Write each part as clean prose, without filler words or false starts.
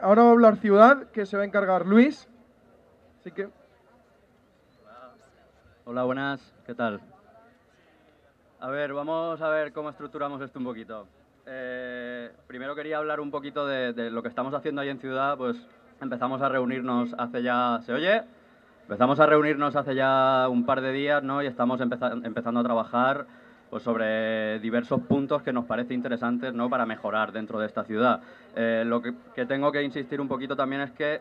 ahora va a hablar Ciudad, que se va a encargar Luis. Así que... Hola, buenas, ¿qué tal? A ver, vamos a ver cómo estructuramos esto un poquito. Primero quería hablar un poquito de lo que estamos haciendo ahí en Ciudad, pues empezamos a reunirnos hace ya... ¿Se oye? Empezamos a reunirnos hace ya un par de días, ¿no? Y estamos empezando a trabajar pues, sobre diversos puntos que nos parece interesantes, ¿no? Para mejorar dentro de esta ciudad. Lo que tengo que insistir un poquito también es que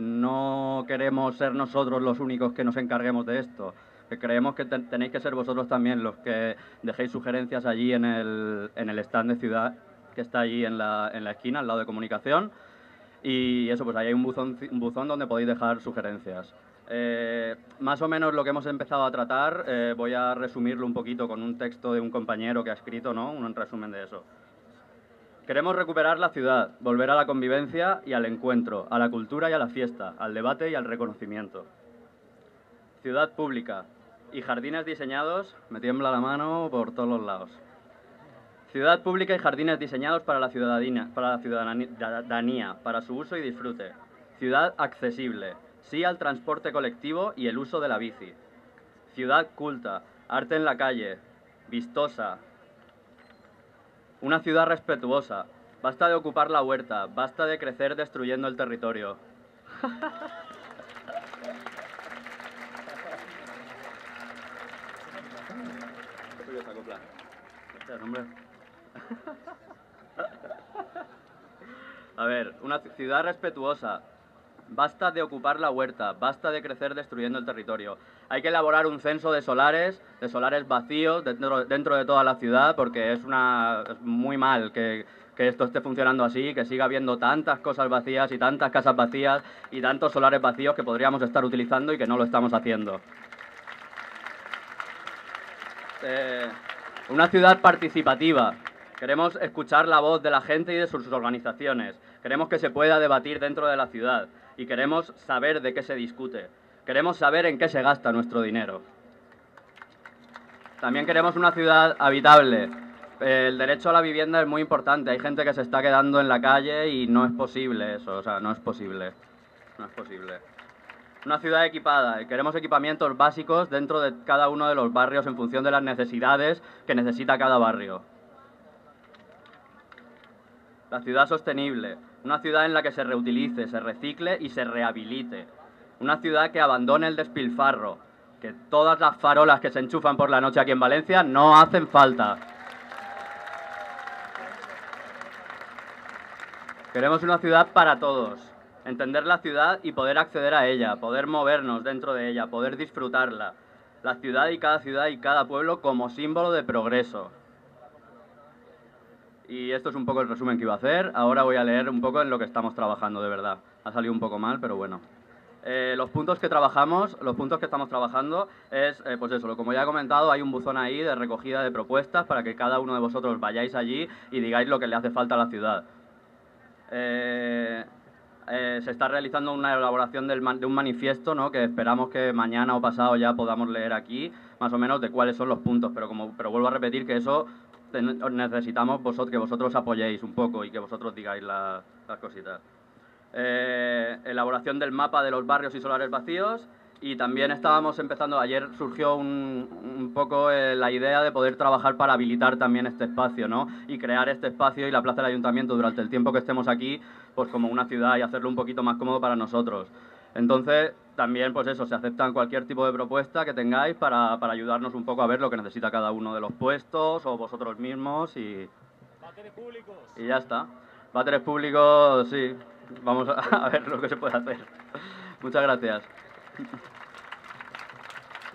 no queremos ser nosotros los únicos que nos encarguemos de esto. Que creemos que tenéis que ser vosotros también los que dejéis sugerencias allí en el stand de Ciudad que está allí en la esquina, al lado de comunicación. Y eso, pues ahí hay un buzón donde podéis dejar sugerencias. Más o menos lo que hemos empezado a tratar, voy a resumirlo un poquito con un texto de un compañero que ha escrito, ¿no? Un resumen de eso. Queremos recuperar la ciudad, volver a la convivencia y al encuentro, a la cultura y a la fiesta, al debate y al reconocimiento. Ciudad pública y jardines diseñados, me tiembla la mano por todos los lados. Ciudad pública y jardines diseñados para la ciudadanía, para su uso y disfrute. Ciudad accesible, sí al transporte colectivo y el uso de la bici. Ciudad culta, arte en la calle, vistosa. Una ciudad respetuosa. Basta de ocupar la huerta, basta de crecer destruyendo el territorio. A ver, una ciudad respetuosa. Basta de ocupar la huerta, basta de crecer destruyendo el territorio. Hay que elaborar un censo de solares vacíos dentro de toda la ciudad, porque es muy mal que esto esté funcionando así, que siga habiendo tantas cosas vacías y tantas casas vacías y tantos solares vacíos que podríamos estar utilizando y que no lo estamos haciendo. Una ciudad participativa. Queremos escuchar la voz de la gente y de sus organizaciones. Queremos que se pueda debatir dentro de la ciudad y queremos saber de qué se discute. Queremos saber en qué se gasta nuestro dinero. También queremos una ciudad habitable. El derecho a la vivienda es muy importante. Hay gente que se está quedando en la calle y no es posible eso. O sea, no es posible. No es posible. Una ciudad equipada. Queremos equipamientos básicos dentro de cada uno de los barrios en función de las necesidades que necesita cada barrio. La ciudad sostenible. Una ciudad en la que se reutilice, se recicle y se rehabilite. Una ciudad que abandone el despilfarro. Que todas las farolas que se enchufan por la noche aquí en Valencia no hacen falta. Queremos una ciudad para todos. Entender la ciudad y poder acceder a ella, poder movernos dentro de ella, poder disfrutarla. La ciudad y cada pueblo como símbolo de progreso. Y esto es un poco el resumen que iba a hacer. Ahora voy a leer un poco en lo que estamos trabajando, de verdad. Ha salido un poco mal, pero bueno. Los puntos que estamos trabajando es, pues eso, como ya he comentado, hay un buzón ahí de recogida de propuestas para que cada uno de vosotros vayáis allí y digáis lo que le hace falta a la ciudad. Se está realizando una elaboración de un manifiesto, ¿no? Que esperamos que mañana o pasado ya podamos leer aquí, más o menos de cuáles son los puntos, pero vuelvo a repetir que eso necesitamos que vosotros apoyéis un poco y que vosotros digáis las cositas. Elaboración del mapa de los barrios y solares vacíos. Y también estábamos empezando, ayer surgió un poco la idea de poder trabajar para habilitar también este espacio, ¿no? Y crear este espacio y la plaza del ayuntamiento durante el tiempo que estemos aquí, pues como una ciudad y hacerlo un poquito más cómodo para nosotros. Entonces, también, pues eso, se aceptan cualquier tipo de propuesta que tengáis para ayudarnos un poco a ver lo que necesita cada uno de los puestos o vosotros mismos y... ¡Váteres públicos! Y ya está. Váteres públicos, sí. Vamos a ver lo que se puede hacer. Muchas gracias.